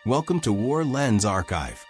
Welcome to War Lens Archive.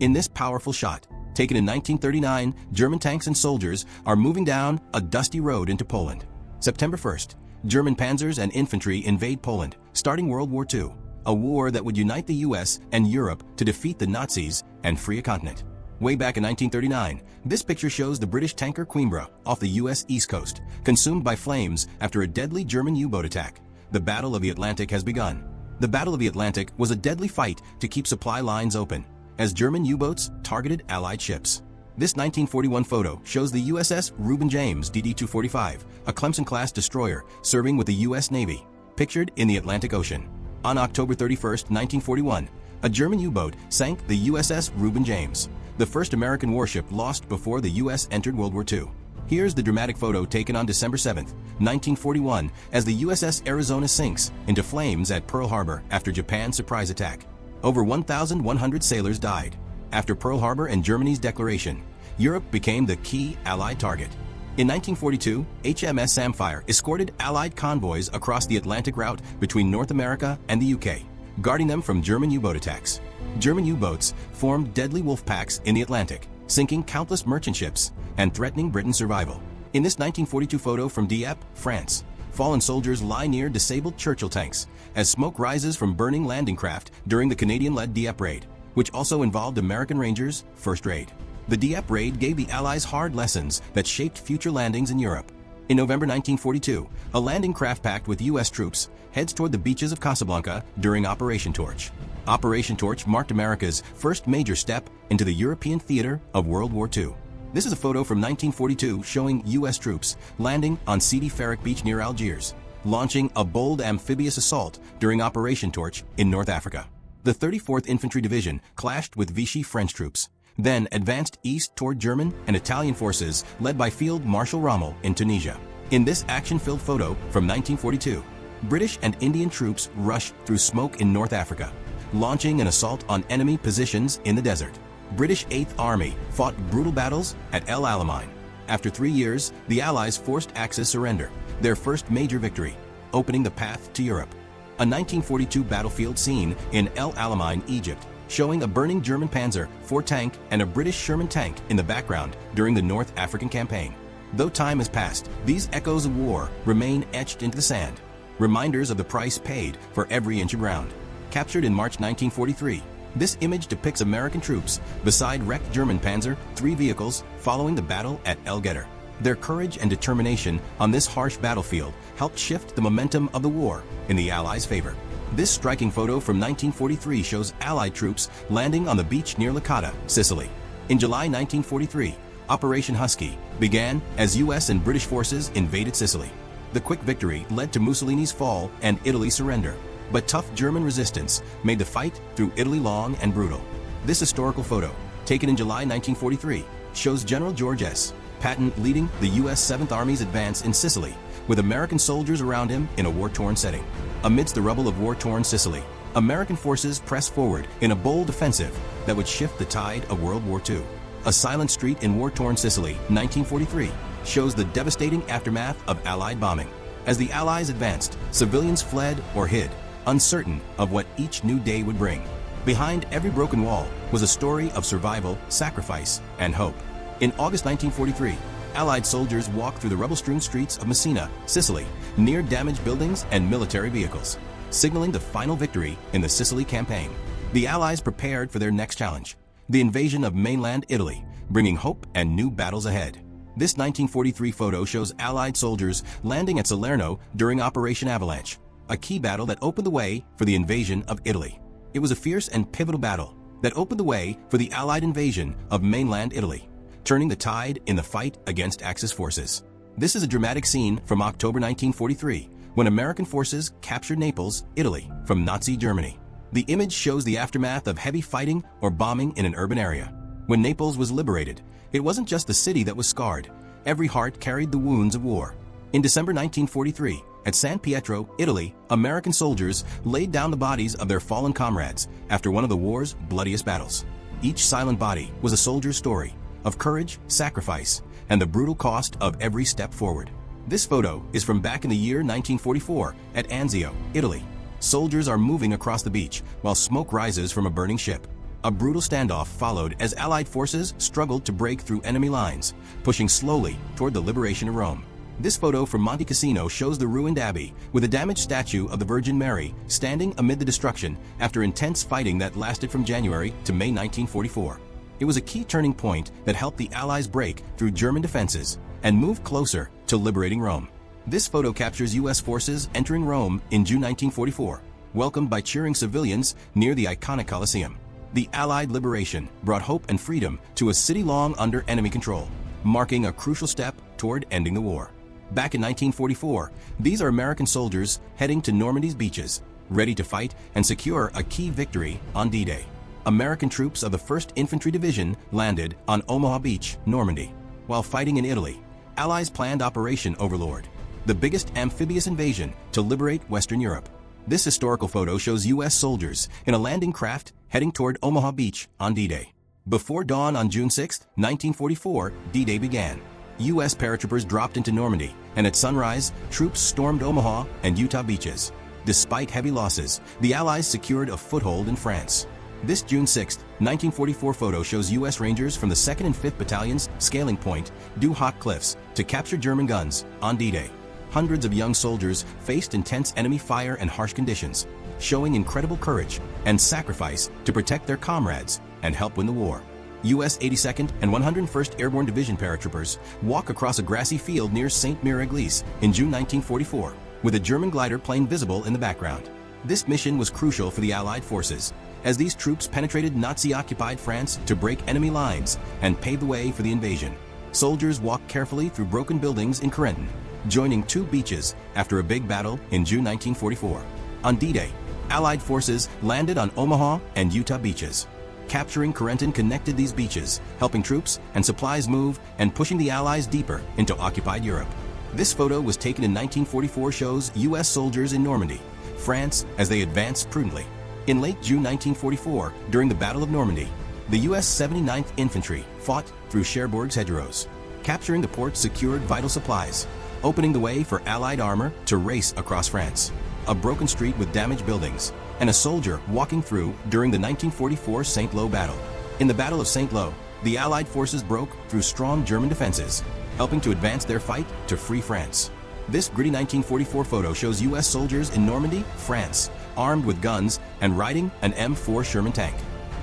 In this powerful shot, taken in 1939, German tanks and soldiers are moving down a dusty road into Poland. September 1st, German panzers and infantry invade Poland, starting World War II, a war that would unite the US and Europe to defeat the Nazis and free a continent. Way back in 1939, this picture shows the British tanker Coimbra off the US East Coast, consumed by flames after a deadly German U-boat attack. The Battle of the Atlantic has begun. The Battle of the Atlantic was a deadly fight to keep supply lines open, as German U-boats targeted Allied ships. This 1941 photo shows the USS Reuben James DD-245, a Clemson-class destroyer serving with the US Navy, pictured in the Atlantic Ocean. On October 31, 1941, a German U-boat sank the USS Reuben James, the first American warship lost before the US entered World War II. Here's the dramatic photo taken on December 7, 1941, as the USS Arizona sinks into flames at Pearl Harbor after Japan's surprise attack. Over 1,100 sailors died. After Pearl Harbor and Germany's declaration, Europe became the key Allied target. In 1942, HMS Samphire escorted Allied convoys across the Atlantic route between North America and the UK, guarding them from German U-boat attacks. German U-boats formed deadly wolf packs in the Atlantic, sinking countless merchant ships and threatening Britain's survival. In this 1942 photo from Dieppe, France, fallen soldiers lie near disabled Churchill tanks as smoke rises from burning landing craft during the Canadian-led Dieppe raid, which also involved American Rangers' first raid. The Dieppe raid gave the Allies hard lessons that shaped future landings in Europe. In November 1942, a landing craft packed with U.S. troops heads toward the beaches of Casablanca during Operation Torch. Operation Torch marked America's first major step into the European theater of World War II. This is a photo from 1942 showing U.S. troops landing on Sidi Farak Beach near Algiers, launching a bold amphibious assault during Operation Torch in North Africa. The 34th Infantry Division clashed with Vichy French troops, then advanced east toward German and Italian forces led by Field Marshal Rommel in Tunisia. In this action-filled photo from 1942, British and Indian troops rushed through smoke in North Africa, launching an assault on enemy positions in the desert. British 8th Army fought brutal battles at El Alamein. After 3 years, the Allies forced Axis surrender, their first major victory, opening the path to Europe. A 1942 battlefield scene in El Alamein, Egypt, showing a burning German Panzer IV tank and a British Sherman tank in the background during the North African campaign. Though time has passed, these echoes of war remain etched into the sand, reminders of the price paid for every inch of ground. Captured in March 1943, this image depicts American troops beside wrecked German Panzer III vehicles following the battle at El Getter. Their courage and determination on this harsh battlefield helped shift the momentum of the war in the Allies' favor. This striking photo from 1943 shows Allied troops landing on the beach near Licata, Sicily. In July 1943, Operation Husky began as US and British forces invaded Sicily. The quick victory led to Mussolini's fall and Italy's surrender, but tough German resistance made the fight through Italy long and brutal. This historical photo, taken in July 1943, shows General George S. Patton leading the US 7th Army's advance in Sicily, with American soldiers around him in a war-torn setting. Amidst the rubble of war-torn Sicily, American forces pressed forward in a bold offensive that would shift the tide of World War II. A Silent Street in war-torn Sicily, 1943, shows the devastating aftermath of Allied bombing. As the Allies advanced, civilians fled or hid, uncertain of what each new day would bring. Behind every broken wall was a story of survival, sacrifice, and hope. In August 1943, Allied soldiers walked through the rubble-strewn streets of Messina, Sicily, near damaged buildings and military vehicles, signaling the final victory in the Sicily campaign. The Allies prepared for their next challenge, the invasion of mainland Italy, bringing hope and new battles ahead. This 1943 photo shows Allied soldiers landing at Salerno during Operation Avalanche, a key battle that opened the way for the invasion of Italy. It was a fierce and pivotal battle that opened the way for the Allied invasion of mainland Italy, turning the tide in the fight against Axis forces. This is a dramatic scene from October 1943, when American forces captured Naples, Italy, from Nazi Germany. The image shows the aftermath of heavy fighting or bombing in an urban area. When Naples was liberated, it wasn't just the city that was scarred. Every heart carried the wounds of war. In December 1943, at San Pietro, Italy, American soldiers laid down the bodies of their fallen comrades after one of the war's bloodiest battles. Each silent body was a soldier's story of courage, sacrifice, and the brutal cost of every step forward. This photo is from back in the year 1944 at Anzio, Italy. Soldiers are moving across the beach while smoke rises from a burning ship. A brutal standoff followed as Allied forces struggled to break through enemy lines, pushing slowly toward the liberation of Rome. This photo from Monte Cassino shows the ruined abbey with a damaged statue of the Virgin Mary standing amid the destruction after intense fighting that lasted from January to May 1944. It was a key turning point that helped the Allies break through German defenses and move closer to liberating Rome. This photo captures U.S. forces entering Rome in June 1944, welcomed by cheering civilians near the iconic Colosseum. The Allied liberation brought hope and freedom to a city long under enemy control, marking a crucial step toward ending the war. Back in 1944, these are American soldiers heading to Normandy's beaches, ready to fight and secure a key victory on D-Day. American troops of the 1st Infantry Division landed on Omaha Beach, Normandy. While fighting in Italy, Allies planned Operation Overlord, the biggest amphibious invasion to liberate Western Europe. This historical photo shows U.S. soldiers in a landing craft heading toward Omaha Beach on D-Day. Before dawn on June 6, 1944, D-Day began. U.S. paratroopers dropped into Normandy, and at sunrise, troops stormed Omaha and Utah beaches. Despite heavy losses, the Allies secured a foothold in France. This June 6, 1944 photo shows U.S. Rangers from the 2nd and 5th Battalions scaling Point, Duhok Cliffs, to capture German guns on D-Day. Hundreds of young soldiers faced intense enemy fire and harsh conditions, showing incredible courage and sacrifice to protect their comrades and help win the war. U.S. 82nd and 101st Airborne Division paratroopers walk across a grassy field near Saint-Mère-Église in June 1944, with a German glider plane visible in the background. This mission was crucial for the Allied forces, as these troops penetrated Nazi-occupied France to break enemy lines and pave the way for the invasion. Soldiers walked carefully through broken buildings in Corentin, joining two beaches after a big battle in June 1944. On D-Day, Allied forces landed on Omaha and Utah beaches. Capturing Corentin connected these beaches, helping troops and supplies move and pushing the Allies deeper into occupied Europe. This photo was taken in 1944 shows U.S. soldiers in Normandy, France, as they advanced prudently. In late June 1944, during the Battle of Normandy, the U.S. 79th Infantry fought through Cherbourg's hedgerows. Capturing the port secured vital supplies, opening the way for Allied armor to race across France. A broken street with damaged buildings, and a soldier walking through during the 1944 Saint-Lô battle. In the Battle of Saint-Lô, the Allied forces broke through strong German defenses, helping to advance their fight to free France. This gritty 1944 photo shows U.S. soldiers in Normandy, France, armed with guns and riding an M4 Sherman tank.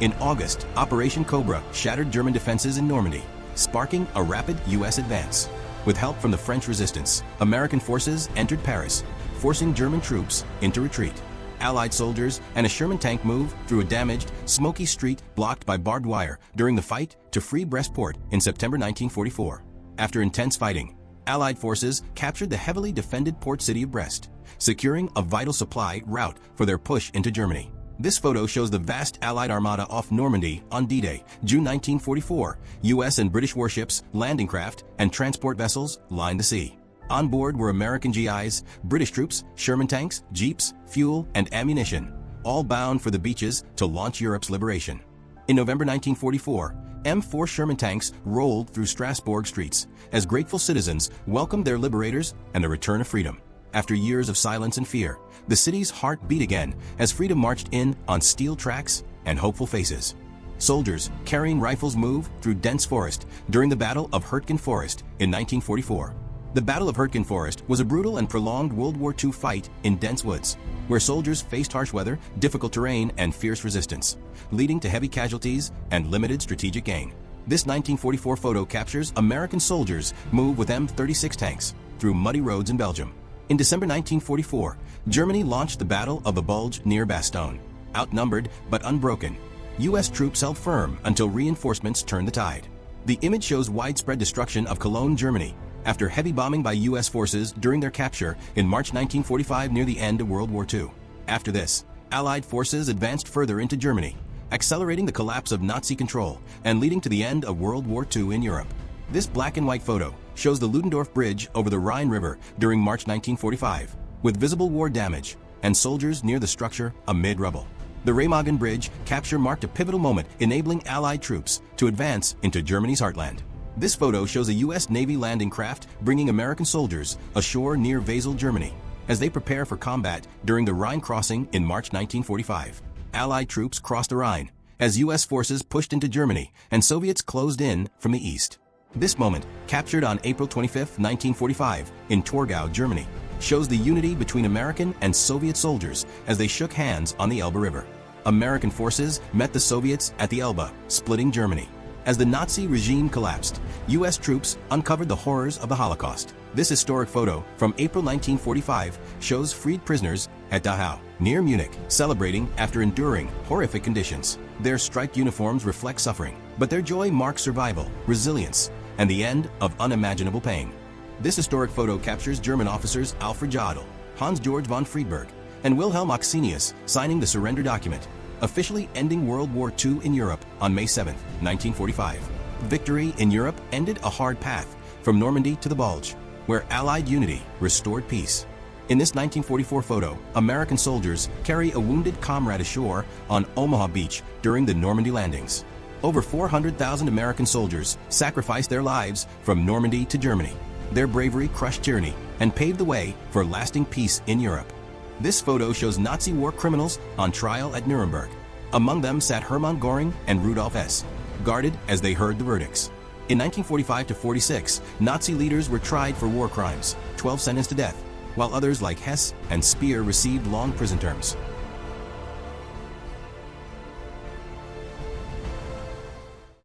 In August, Operation Cobra shattered German defenses in Normandy, sparking a rapid U.S. advance. With help from the French resistance, American forces entered Paris, forcing German troops into retreat. Allied soldiers and a Sherman tank moved through a damaged, smoky street blocked by barbed wire during the fight to free Brestport in September 1944. After intense fighting, Allied forces captured the heavily defended port city of Brest, securing a vital supply route for their push into Germany. This photo shows the vast Allied armada off Normandy on D-Day, June 1944. U.S. and British warships, landing craft, and transport vessels lined the sea. On board were American GIs, British troops, Sherman tanks, jeeps, fuel, and ammunition, all bound for the beaches to launch Europe's liberation. In November 1944, M4 Sherman tanks rolled through Strasbourg streets as grateful citizens welcomed their liberators and the return of freedom. After years of silence and fear, the city's heart beat again as freedom marched in on steel tracks and hopeful faces. Soldiers carrying rifles moved through dense forest during the Battle of Hurtgen Forest in 1944. The Battle of Hurtgen Forest was a brutal and prolonged World War II fight in dense woods, where soldiers faced harsh weather, difficult terrain, and fierce resistance, leading to heavy casualties and limited strategic gain. This 1944 photo captures American soldiers move with M36 tanks through muddy roads in Belgium. In December 1944, Germany launched the Battle of the Bulge near Bastogne. Outnumbered but unbroken, U.S. troops held firm until reinforcements turned the tide. The image shows widespread destruction of Cologne, Germany, after heavy bombing by U.S. forces during their capture in March 1945 near the end of World War II. After this, Allied forces advanced further into Germany, accelerating the collapse of Nazi control and leading to the end of World War II in Europe. This black and white photo shows the Ludendorff Bridge over the Rhine River during March 1945, with visible war damage and soldiers near the structure amid rubble. The Remagen Bridge capture marked a pivotal moment, enabling Allied troops to advance into Germany's heartland. This photo shows a U.S. Navy landing craft bringing American soldiers ashore near Wesel, Germany. as they prepare for combat during the Rhine crossing in March 1945. Allied troops crossed the Rhine as U.S. forces pushed into Germany and Soviets closed in from the east. This moment, captured on April 25, 1945, in Torgau, Germany, shows the unity between American and Soviet soldiers as they shook hands on the Elbe River. American forces met the Soviets at the Elbe, splitting Germany. As the Nazi regime collapsed, U.S. troops uncovered the horrors of the Holocaust. This historic photo from April 1945 shows freed prisoners at Dachau, near Munich, celebrating after enduring horrific conditions. Their striped uniforms reflect suffering, but their joy marks survival, resilience, and the end of unimaginable pain. This historic photo captures German officers Alfred Jodl, Hans-Georg von Friedberg, and Wilhelm Oxenius signing the surrender document, officially ending World War II in Europe on May 7, 1945. Victory in Europe ended a hard path from Normandy to the Bulge, where Allied unity restored peace. In this 1944 photo, American soldiers carry a wounded comrade ashore on Omaha Beach during the Normandy landings. Over 400,000 American soldiers sacrificed their lives from Normandy to Germany. Their bravery crushed tyranny and paved the way for lasting peace in Europe. This photo shows Nazi war criminals on trial at Nuremberg. Among them sat Hermann Göring and Rudolf Hess, guarded as they heard the verdicts. In 1945 to 46, Nazi leaders were tried for war crimes, 12 sentenced to death, while others like Hess and Speer received long prison terms.